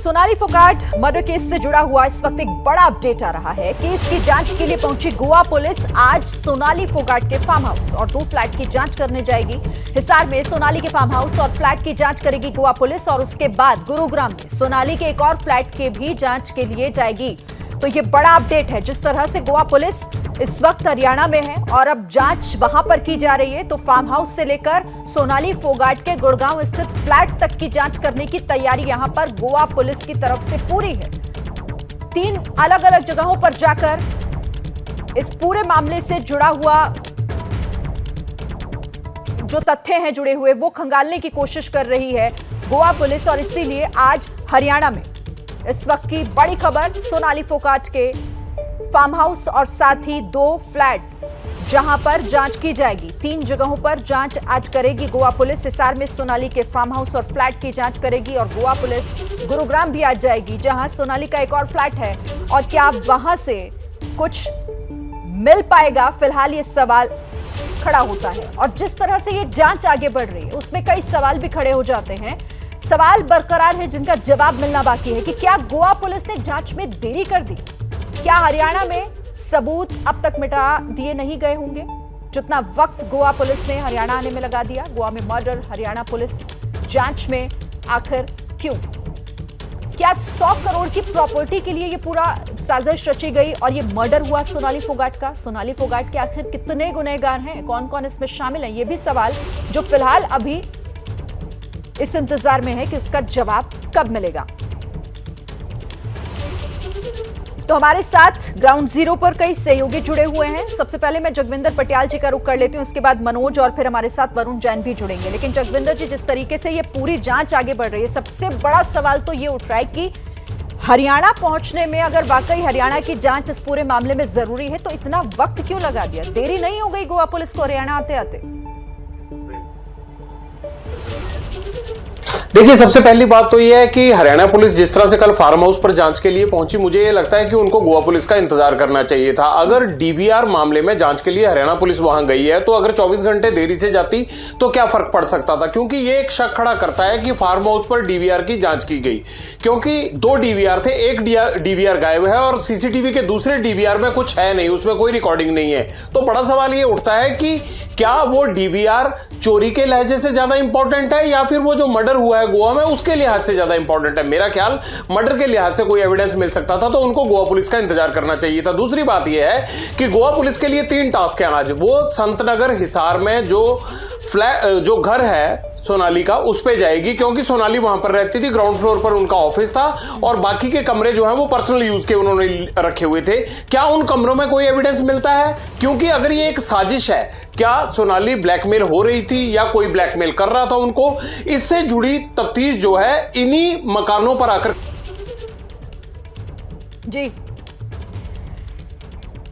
Sonali Phogat murder case से जुड़ा हुआ इस वक्त एक बड़ा अपडेट आ रहा है। केस की जांच के लिए पहुंची गोवा पुलिस आज सोनाली फोगाट के फार्म हाउस और 2 फ्लैट की जांच करने जाएगी। हिसार में सोनाली के फार्म हाउस और फ्लैट की जांच करेगी गोवा पुलिस और उसके बाद गुरुग्राम में सोनाली के एक और फ्लैट के भी जांच के लिए जाएगी। तो ये बड़ा अपडेट है। जिस तरह से गोवा पुलिस इस वक्त हरियाणा में है और अब जांच वहां पर की जा रही है, तो फार्म हाउस से लेकर सोनाली फोगाट के गुड़गांव स्थित फ्लैट तक की जांच करने की तैयारी यहां पर गोवा पुलिस की तरफ से पूरी है। 3 अलग अलग जगहों पर जाकर इस पूरे मामले से जुड़ा हुआ जो तथ्य हैं जुड़े हुए वो खंगालने की कोशिश कर रही है गोवा पुलिस। और इसीलिए आज हरियाणा में इस वक्त की बड़ी खबर सोनाली फोगाट के फार्म हाउस और साथ ही 2 फ्लैट जहां पर जांच की जाएगी। 3 जगहों पर जांच आज करेगी गोवा पुलिस। हिसार में सोनाली के फार्म हाउस और फ्लैट की जांच करेगी और गोवा पुलिस गुरुग्राम भी आज जाएगी जहां सोनाली का एक और फ्लैट है। और क्या वहां से कुछ मिल पाएगा, फिलहाल ये सवाल खड़ा होता है। और जिस तरह से ये जांच आगे बढ़ रही है उसमें कई सवाल भी खड़े हो जाते हैं। सवाल बरकरार है जिनका जवाब मिलना बाकी है कि क्या गोवा पुलिस ने जांच में देरी कर दी? क्या हरियाणा में सबूत अब तक मिटा दिए नहीं गए होंगे जितना वक्त गोवा पुलिस ने हरियाणा आने में लगा दिया? गोवा में मर्डर, हरियाणा पुलिस जांच में आखिर क्यों? क्या 100 करोड़ की प्रॉपर्टी के लिए ये पूरा साजिश रची गई और ये मर्डर हुआ सोनाली फोगाट का? सोनाली फोगाट के आखिर कितने गुनहगार हैं, कौन कौन इसमें शामिल है? ये भी सवाल जो फिलहाल अभी इस इंतजार में है कि उसका जवाब कब मिलेगा। तो हमारे साथ ग्राउंड जीरो पर कई सहयोगी जुड़े हुए हैं। सबसे पहले मैं जगविंदर पटियाल जी का रुख कर लेती हूं, उसके बाद मनोज और फिर हमारे साथ वरुण जैन भी जुड़ेंगे। लेकिन जगविंदर जी, जिस तरीके से ये पूरी जांच आगे बढ़ रही है, सबसे बड़ा सवाल तो ये उठ रहा है कि हरियाणा पहुंचने में अगर वाकई हरियाणा की जांच इस पूरे मामले में जरूरी है तो इतना वक्त क्यों लगा दिया? देरी नहीं हो गई गोवा पुलिस को हरियाणा आते आते? देखिए, सबसे पहली बात तो यह है कि हरियाणा पुलिस जिस तरह से कल फार्म हाउस पर जांच के लिए पहुंची, मुझे ये लगता है कि उनको गोवा पुलिस का इंतजार करना चाहिए था। अगर डीवीआर मामले में जांच के लिए हरियाणा पुलिस वहां गई है तो अगर 24 घंटे देरी से जाती तो क्या फर्क पड़ सकता था? क्योंकि ये एक शक खड़ा करता है कि फार्म हाउस पर डीवीआर की जांच की गई, क्योंकि 2 डीवीआर थे, एक डीवीआर गायब है और सीसीटीवी के दूसरे डीवीआर में कुछ है नहीं, उसमें कोई रिकॉर्डिंग नहीं है। तो बड़ा सवाल ये उठता है कि क्या वो डीवीआर चोरी के लहजे से ज्यादा इंपॉर्टेंट है या फिर वो जो मर्डर हुआ है गोवा में उसके लिहाज से ज्यादा इंपॉर्टेंट है? मेरा ख्याल मर्डर के लिहाज से कोई एविडेंस मिल सकता था तो उनको गोवा पुलिस का इंतजार करना चाहिए था। दूसरी बात यह है कि गोवा पुलिस के लिए 3 टास्क हैं आज। वो संतनगर हिसार में जो घर है सोनाली का, उस पे जाएगी, क्योंकि सोनाली वहां पर रहती थी, ग्राउंड फ्लोर पर उनका ऑफिस था और बाकी के कमरे जो हैं वो पर्सनल यूज के उन्होंने रखे हुए थे। क्या उन कमरों में कोई एविडेंस मिलता है? क्योंकि अगर ये एक साजिश है, क्या सोनाली ब्लैकमेल हो रही थी या कोई ब्लैकमेल कर रहा था उनको, इससे जुड़ी तफ्तीश जो है इन्हीं मकानों पर आकर जी।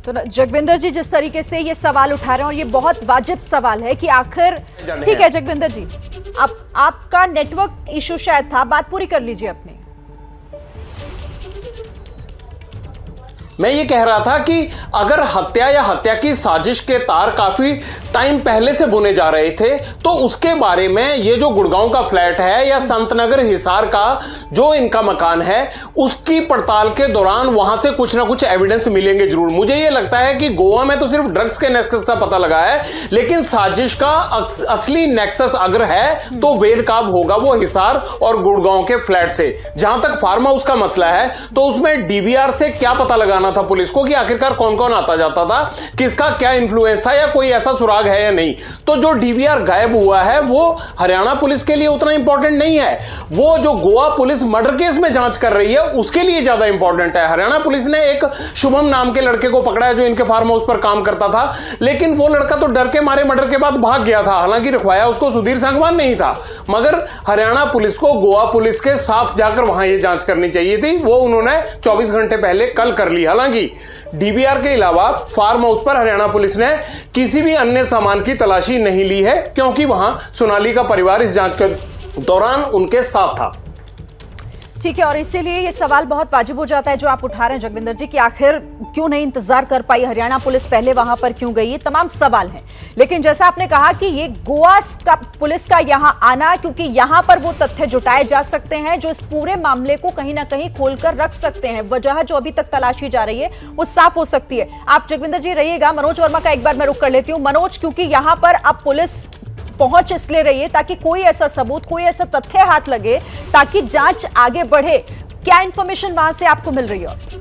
तो जगविंदर जी, जिस तरीके से ये सवाल उठा रहे हैं और ये बहुत वाजिब सवाल है कि आखिर, ठीक है जगविंदर जी, आपका नेटवर्क इशू शायद था, बात पूरी कर लीजिए अपनी। मैं ये कह रहा था कि अगर हत्या या हत्या की साजिश के तार काफी टाइम पहले से बुने जा रहे थे तो उसके बारे में ये जो गुड़गांव का फ्लैट है या संतनगर हिसार का जो इनका मकान है उसकी पड़ताल के दौरान वहां से कुछ ना कुछ एविडेंस मिलेंगे जरूर। मुझे ये लगता है कि गोवा में तो सिर्फ ड्रग्स के नेक्सस का पता लगा है, लेकिन साजिश का असली नेक्सस अगर है तो बेनकाब होगा वो हिसार और गुड़गांव के फ्लैट से। जहां तक फार्म हाउस का मसला है तो उसमें डीवीआर से क्या पता लगाना था पुलिस को कि आखिरकार कौन कौन आता जाता था, किसका क्या इंफ्लुएंस था या कोई ऐसा सुराग है या नहीं। तो जो डीवीआर गायब हुआ है वो हरियाणा पुलिस के लिए उतना इंपॉर्टेंट नहीं है, वो जो गोवा पुलिस मर्डर केस में जांच कर रही है उसके लिए ज्यादा इंपॉर्टेंट है। हरियाणा पुलिस ने एक शुभम नाम के लड़के को पकड़ा है जो इनके फार्म हाउस पर काम करता था, लेकिन वो लड़का तो डर के मारे मर्डर के बाद भाग गया था। हालांकि रखवाया उसको सुधीर संगवान नहीं था, मगर हरियाणा पुलिस को गोवा पुलिस के साथ जाकर वहां ये जांच करनी चाहिए थी। वो उन्होंने 24 घंटे पहले कल कर ली। हालांकि डीवीआर के अलावा फार्म हाउस पर हरियाणा पुलिस ने किसी भी अन्य सामान की तलाशी नहीं ली है, क्योंकि वहां सोनाली का परिवार इस जांच के दौरान उनके साथ था। ठीक है, और इसीलिए ये सवाल बहुत वाजिब हो जाता है जो आप उठा रहे हैं जगविंदर जी कि आखिर क्यों नहीं इंतजार कर पाई हरियाणा पुलिस, पहले वहां पर क्यों गई? ये तमाम सवाल हैं। लेकिन जैसा आपने कहा कि ये गोवा का पुलिस का यहां आना, क्योंकि यहां पर वो तथ्य जुटाए जा सकते हैं जो इस पूरे मामले को कहीं ना कहीं खोलकर रख सकते हैं। वजह जो अभी तक तलाशी जा रही है वो साफ हो सकती है। आप जगविंदर जी रहिएगा, मनोज वर्मा का एक बार मैं रुक कर लेती हूं। मनोज, क्योंकि यहां पर अब पुलिस पहुंच इसलिए रही है ताकि कोई ऐसा सबूत, कोई ऐसा तथ्य हाथ लगे ताकि जांच आगे बढ़े। क्या इंफॉर्मेशन वहां से आपको मिल रही है?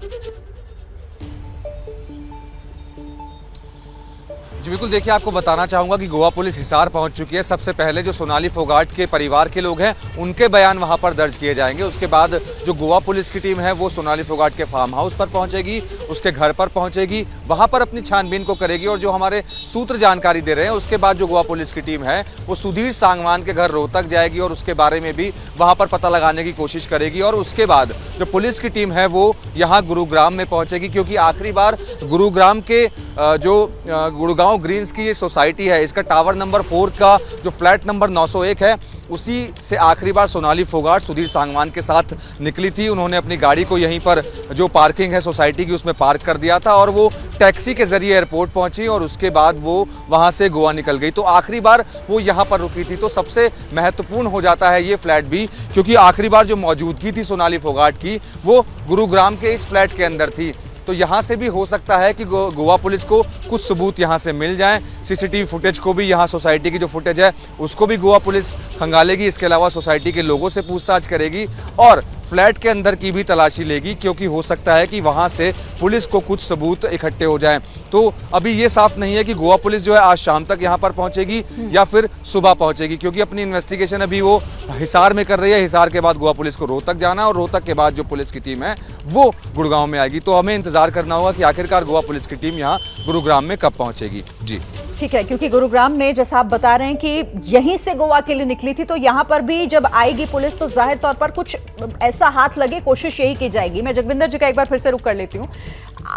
जी बिल्कुल, देखिए आपको बताना चाहूँगा कि गोवा पुलिस हिसार पहुंच चुकी है। सबसे पहले जो सोनाली फोगाट के परिवार के लोग हैं उनके बयान वहां पर दर्ज किए जाएंगे। उसके बाद जो गोवा पुलिस की टीम है वो सोनाली फोगाट के फार्म हाउस पर पहुंचेगी, उसके घर पर पहुंचेगी, वहां पर अपनी छानबीन को करेगी। और जो हमारे सूत्र जानकारी दे रहे हैं उसके बाद जो गोवा पुलिस की टीम है वो सुधीर सांगवान के घर रोहतक जाएगी और उसके बारे में भी वहाँ पर पता लगाने की कोशिश करेगी। और उसके बाद जो पुलिस की टीम है वो यहाँ गुरुग्राम में पहुँचेगी, क्योंकि आखिरी बार गुरुग्राम के जो गुड़गांव ग्रीन्स की ये सोसाइटी है, इसका टावर नंबर 4 का जो फ्लैट नंबर 901 है, उसी से आखिरी बार सोनाली फोगाट सुधीर सांगवान के साथ निकली थी। उन्होंने अपनी गाड़ी को यहीं पर जो पार्किंग है सोसाइटी की उसमें पार्क कर दिया था और वो टैक्सी के जरिए एयरपोर्ट पहुंची और उसके बाद वो वहां से गोवा निकल गई। तो आखिरी बार वो यहाँ पर रुकी थी। तो सबसे महत्वपूर्ण हो जाता है ये फ्लैट भी, क्योंकि आखिरी बार जो मौजूदगी थी सोनाली फोगाट की वो गुरुग्राम के इस फ्लैट के अंदर थी। तो यहाँ से भी हो सकता है कि गोवा पुलिस को कुछ सबूत यहाँ से मिल जाएं। सीसीटीवी फुटेज को भी, यहाँ सोसाइटी की जो फुटेज है उसको भी गोवा पुलिस खंगालेगी। इसके अलावा सोसाइटी के लोगों से पूछताछ करेगी और फ्लैट के अंदर की भी तलाशी लेगी, क्योंकि हो सकता है कि वहाँ से पुलिस को कुछ सबूत इकट्ठे हो जाएं। तो अभी ये साफ नहीं है कि गोवा पुलिस जो है आज शाम तक यहाँ पर पहुँचेगी या फिर सुबह पहुँचेगी, क्योंकि अपनी इन्वेस्टिगेशन अभी वो हिसार में कर रही है। हिसार के बाद गोवा पुलिस को रोहतक जाना है और रोहतक के बाद जो पुलिस की टीम है वो गुड़गांव में आएगी। तो हमें इंतजार करना होगा कि आखिरकार गोवा पुलिस की टीम यहाँ गुरुग्राम में कब पहुँचेगी। जी ठीक है, क्योंकि गुरुग्राम में जैसा आप बता रहे हैं कि यहीं से गोवा के लिए निकली थी, तो यहाँ पर भी जब आएगी पुलिस तो जाहिर तौर पर कुछ ऐसा हाथ लगे, कोशिश यही की जाएगी। मैं जगविंदर जी का एक बार फिर से रुक कर लेती हूँ।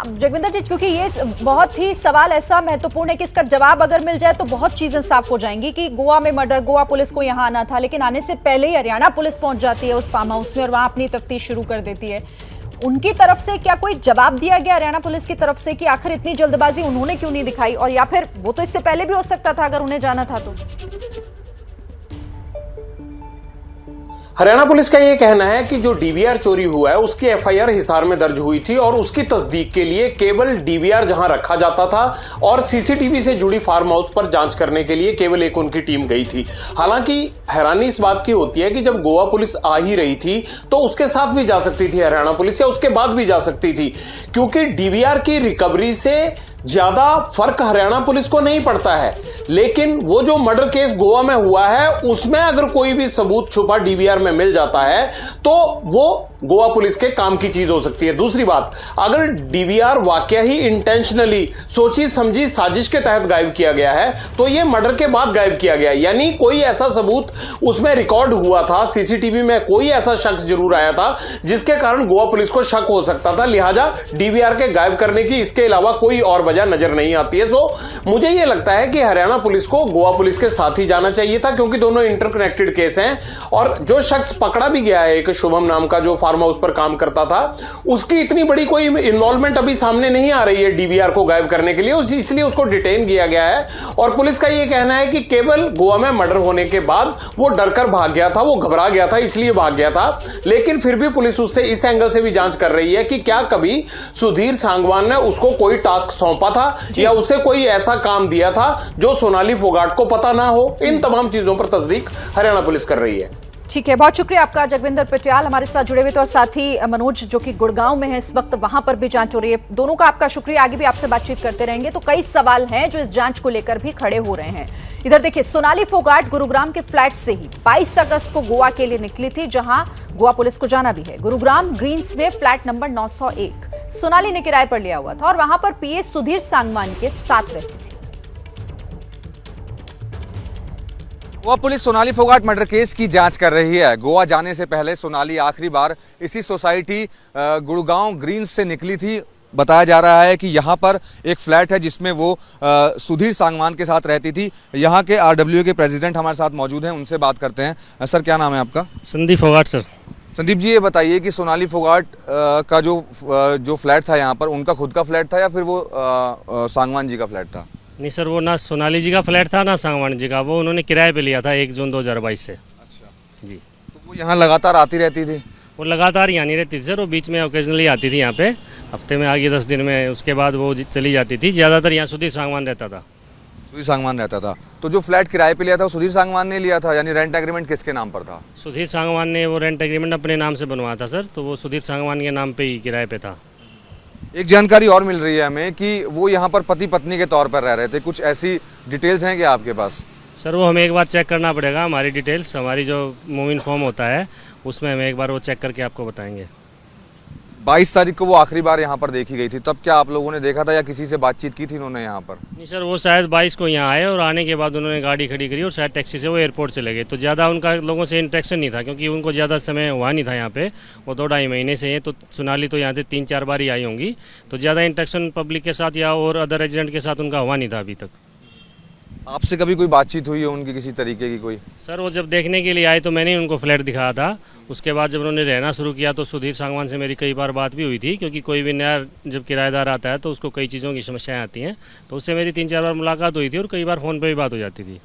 जगविंदर जी, क्योंकि ये बहुत ही सवाल ऐसा महत्वपूर्ण है कि इसका जवाब अगर मिल जाए तो बहुत चीजें साफ हो जाएंगी कि गोवा में मर्डर, गोवा पुलिस को यहाँ आना था, लेकिन आने से पहले ही हरियाणा पुलिस पहुंच जाती है उस फार्म हाउस में और वहां अपनी तफ्तीश शुरू कर देती है। उनकी तरफ से क्या कोई जवाब दिया गया हरियाणा पुलिस की तरफ से कि आखिर इतनी जल्दबाजी उन्होंने क्यों नहीं दिखाई, और या फिर वो तो इससे पहले भी हो सकता था अगर उन्हें जाना था तो? हरियाणा पुलिस का यह कहना है कि जो डीवीआर चोरी हुआ है उसकी एफआईआर हिसार में दर्ज हुई थी और उसकी तस्दीक के लिए केवल डीवीआर जहां रखा जाता था और सीसीटीवी से जुड़ी फार्म हाउस पर जांच करने के लिए केवल एक उनकी टीम गई थी। हालांकि हैरानी इस बात की होती है कि जब गोवा पुलिस आ ही रही थी तो उसके साथ भी जा सकती थी हरियाणा पुलिस, या उसके बाद भी जा सकती थी, क्योंकि डीवीआर की रिकवरी से ज्यादा फर्क हरियाणा पुलिस को नहीं पड़ता है। लेकिन वो जो मर्डर केस गोवा में हुआ है उसमें अगर कोई भी सबूत छुपा डीवीआर में मिल जाता है तो वो गोवा पुलिस के काम की चीज हो सकती है। दूसरी बात, अगर डीवीआर वाकया ही इंटेंशनली सोची समझी साजिश के तहत गायब किया गया है तो ये मर्डर के बाद गायब किया गया, यानी कोई ऐसा सबूत उसमें रिकॉर्ड हुआ था, सीसीटीवी में कोई ऐसा शख्स जरूर आया था जिसके कारण गोवा पुलिस को शक हो सकता था। लिहाजा डीवीआर के गायब करने की इसके अलावा कोई और वजह नजर नहीं आती है। सो मुझे यह लगता है कि हरियाणा पुलिस को गोवा पुलिस के साथ ही जाना चाहिए था, क्योंकि दोनों इंटरकनेक्टेड केस हैं। और जो शख्स पकड़ा भी गया है, एक शुभम नाम का जो फार्म हाउस पर काम करता था, उसकी इतनी बड़ी कोई इन्वॉल्वमेंट अभी सामने नहीं आ रही है डीवीआर को गायब करने के लिए, इसलिए उसको डिटेन किया गया है। और पुलिस का यह कहना है कि केवल गोवा में मर्डर होने के बाद वो डरकर भाग गया था, वो घबरा गया था, इसलिए भाग गया था। लेकिन फिर भी पुलिस उससे इस एंगल से भी जांच कर रही है कि क्या कभी सुधीर सांगवान ने उसको कोई टास्क सौंपा था या उसे कोई ऐसा काम दिया था जो सोनाली फोगाट को पता ना हो। इन तमाम चीजों पर तस्दीक हरियाणा पुलिस कर रही है। ठीक है, बहुत शुक्रिया आपका जगविंदर पटियाल हमारे साथ जुड़े हुए थे, और साथ ही मनोज जो कि गुड़गांव में है इस वक्त, वहां पर भी जांच हो रही है। दोनों का आपका शुक्रिया, आगे भी आपसे बातचीत करते रहेंगे। तो कई सवाल हैं जो इस जांच को लेकर भी खड़े हो रहे हैं। इधर देखिए, सोनाली फोगाट गुरुग्राम के फ्लैट से ही 22 अगस्त को गोवा के लिए निकली थी, जहां गोवा पुलिस को जाना भी है। गुरुग्राम ग्रीन्स में फ्लैट नंबर 901 सोनाली ने किराए पर लिया हुआ था और वहां पर पीए सुधीर सांगवान के साथ रहती थी। Goa police Sonali Phogat murder case की जांच कर रही है। गोवा जाने से पहले सोनाली आखिरी बार इसी सोसाइटी गुड़गांव ग्रीन्स से निकली थी। बताया जा रहा है कि यहाँ पर एक फ्लैट है जिसमें वो सुधीर सांगवान के साथ रहती थी। यहाँ के आरडब्ल्यू के प्रेसिडेंट हमारे साथ मौजूद हैं, उनसे बात करते हैं। सर, क्या नाम है आपका? संदीप फोगाट सर। संदीप जी, ये बताइए कि सोनाली फोगाट का जो फ्लैट था यहाँ पर, उनका खुद का फ्लैट था या फिर वो सांगवान जी का फ्लैट था? नहीं सर, वो ना सोनाली जी का फ्लैट था ना सांगवान जी का, वो उन्होंने किराए पे लिया था 1 जून 2022 से। अच्छा, जी। तो वो यहाँ लगातार आती रहती थी? वो लगातार यहाँ नहीं रहती थी सर, वो बीच में ओकेजनली आती थी यहाँ पे, हफ्ते में आ गई 10 दिन में, उसके बाद वो चली जाती थी। ज़्यादातर यहाँ सुधीर सांगवान रहता था। सुधीर सांगवान रहता था। तो जो फ्लैट किराए पे लिया था वो सुधीर सांगवान ने लिया था, यानी रेंट एग्रीमेंट किसके नाम पर था? सुधीर सांगवान ने वो रेंट एग्रीमेंट अपने नाम से बनवाया था सर, तो वो सुधीर सांगवान के नाम पे ही किराए पे था। एक जानकारी और मिल रही है हमें कि वो यहाँ पर पति पत्नी के तौर पर रह रहे थे, कुछ ऐसी डिटेल्स हैं क्या आपके पास? सर वो हमें एक बार चेक करना पड़ेगा, हमारी डिटेल्स, हमारी जो मूव फॉर्म होता है उसमें हमें एक बार वो चेक करके आपको बताएंगे। 22 तारीख को वो आखिरी बार यहाँ पर देखी गई थी, तब क्या आप लोगों ने देखा था या किसी से बातचीत की थी उन्होंने यहाँ पर? नहीं सर, वो शायद 22 को यहाँ आए और आने के बाद उन्होंने गाड़ी खड़ी करी और शायद टैक्सी से वो एयरपोर्ट चले गए। तो ज़्यादा उनका लोगों से इंटरेक्शन नहीं था, क्योंकि उनको ज़्यादा समय हुआ नहीं था यहाँ पे, वो 2-2.5 महीने से हैं। तो सोनाली तो यहाँ से 3-4 बार ही आई होंगी, तो ज़्यादा इंटरेक्शन पब्लिक के साथ या और अदर रेजिडेंट के साथ उनका हुआ नहीं था अभी तक। आपसे कभी कोई बातचीत हुई है उनकी किसी तरीके की कोई? सर वो जब देखने के लिए आए तो मैंने उनको फ्लैट दिखाया था, उसके बाद जब उन्होंने रहना शुरू किया तो सुधीर सांगवान से मेरी कई बार बात भी हुई थी, क्योंकि कोई भी नया जब किराएदार आता है तो उसको कई चीज़ों की समस्याएं आती हैं, तो उससे मेरी 3-4 बार मुलाकात हुई थी और कई बार फ़ोन पे भी बात हो जाती थी।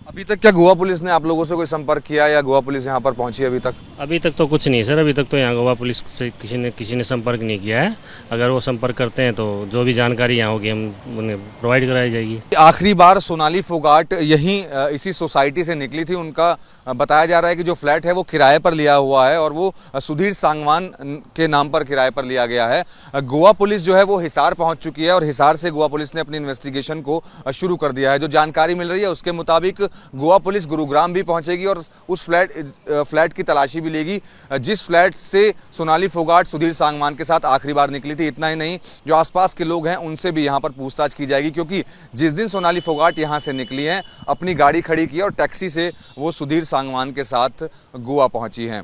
अभी तक क्या गोवा पुलिस ने आप लोगों से कोई संपर्क किया या गोवा पुलिस यहाँ पर पहुंची अभी तक? अभी तक तो कुछ नहीं सर, अभी तक तो यहाँ गोवा पुलिस से किसी ने संपर्क नहीं किया है। अगर वो संपर्क करते हैं तो जो भी जानकारी यहाँ होगी हम उन्हें प्रोवाइड कराई जाएगी। आखिरी बार सोनाली फोगाट यहीं इसी सोसाइटी से निकली थी। उनका बताया जा रहा है कि जो फ्लैट है वो किराए पर लिया हुआ है और वो सुधीर सांगवान के नाम पर किराए पर लिया गया है। गोवा पुलिस जो है वो हिसार पहुंच चुकी है और हिसार से गोवा पुलिस ने अपनी इन्वेस्टिगेशन को शुरू कर दिया है। जो जानकारी मिल रही है उसके मुताबिक गोवा पुलिस गुरुग्राम भी पहुंचेगी और उस फ्लैट की तलाशी भी लेगी जिस फ्लैट से सोनाली फोगाट सुधीर सांगवान के साथ आखिरी बार निकली थी। इतना ही नहीं, जो आसपास के लोग हैं उनसे भी यहां पर पूछताछ की जाएगी, क्योंकि जिस दिन सोनाली फोगाट यहां से निकली हैं अपनी गाड़ी खड़ी की और टैक्सी से वो सुधीर सांगवान के साथ गोवा पहुंची हैं।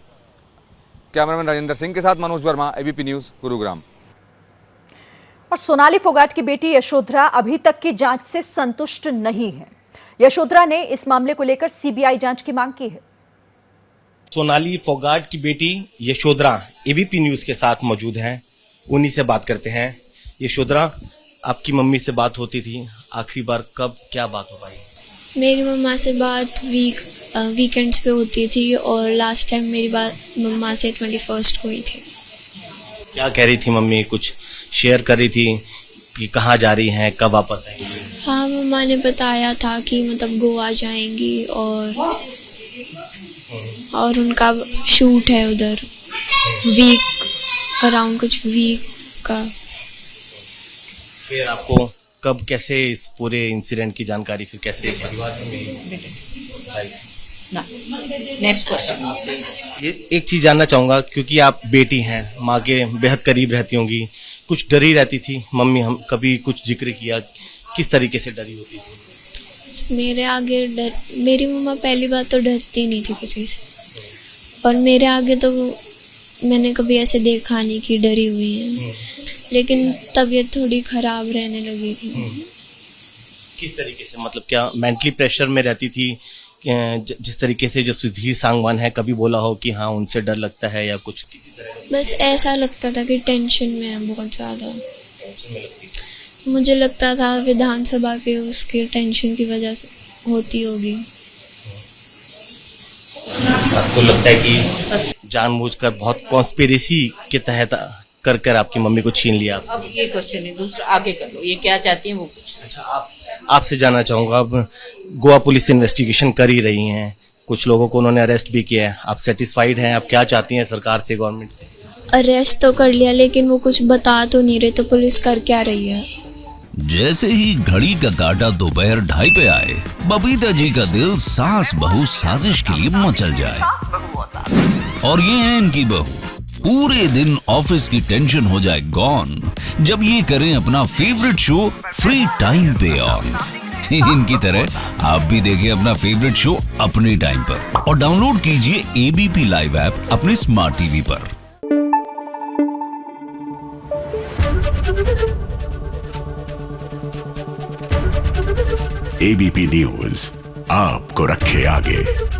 कैमरामैन राजेंद्र सिंह के साथ मनोज वर्मा, एबीपी न्यूज, गुरुग्राम। और सोनाली फोगाट की बेटी यशोधरा अभी तक की जांच से संतुष्ट नहीं है। यशोधरा ने इस मामले को लेकर सीबीआई जांच की मांग की है। सोनाली फोगाट की बेटी यशोधरा एबीपी न्यूज के साथ मौजूद हैं, उन्हीं से बात करते हैं। यशोधरा, आपकी मम्मी से बात होती थी, आखिरी बार कब क्या बात हो पाई? मेरी मम्मा से बात वीकेंड्स पे होती थी और लास्ट टाइम मेरी बात मम्मा से 21 को हुई थी। क्या कह रही थी मम्मी? कुछ शेयर कर रही थी कि कहाँ जा रही हैं, कब वापस आएंगी? हाँ, मम्मा ने बताया था कि मतलब गोवा जाएंगी और उनका शूट है उधर अराउंड कुछ वीक का। फिर आपको कब, कैसे इस पूरे इंसिडेंट की जानकारी फिर कैसे परिवार से मिली? Next question. ये एक चीज जानना चाहूंगा, क्योंकि आप बेटी हैं, माँ के बेहद करीब रहती होंगी, कुछ डरी रहती थी मम्मी? हम कभी कुछ जिक्र किया, किस तरीके से डरी होती थी? मेरे आगे मेरी मम्मा पहली बात तो डरती नहीं थी किसी से, और मेरे आगे तो मैंने कभी ऐसे देखा नहीं कि डरी हुई है, लेकिन तबीयत थोड़ी खराब रहने लगी थी। किस तरीके से, मतलब क्या मेंटली प्रेशर में रहती थी? जिस तरीके से जो सुधीर सांगवान है, कभी बोला हो कि हाँ उनसे डर लगता है या कुछ किसी तरह? बस ऐसा लगता था कि टेंशन में है बहुत ज़्यादा। मुझे लगता था विधानसभा के उसके टेंशन की वजह से होती होगी। आपको लगता है कि जानबूझकर बहुत कॉन्स्पिरेसी के तहत कर आपकी मम्मी को छीन लिया आपसे? अब ये क्वेश्चन है, दूसरा आगे कर लो, ये क्या चाहती हैं वो कुछ। अच्छा, आपसे जानना चाहूंगा, अब गोवा पुलिस इन्वेस्टिगेशन कर ही रही हैं, कुछ लोगों को उन्होंने अरेस्ट भी किया है, आप सेटिस्फाइड हैं? आप क्या चाहती हैं सरकार से, गवर्नमेंट से? अरेस्ट तो कर लिया, लेकिन वो कुछ बता तो नहीं रहे, तो पुलिस कर क्या रही है? जैसे ही घड़ी का काटा दोपहर 2:30 पे आए, बबीता जी का दिल सास बहू साजिश के लिए मचल जाए। और ये है इनकी बहू, पूरे दिन ऑफिस की टेंशन हो जाए गॉन जब ये करें अपना फेवरेट शो फ्री टाइम पे ऑन। इनकी तरह आप भी देखें अपना फेवरेट शो अपने टाइम पर और डाउनलोड कीजिए एबीपी लाइव ऐप अपने स्मार्ट टीवी पर। एबीपी न्यूज आपको रखे आगे।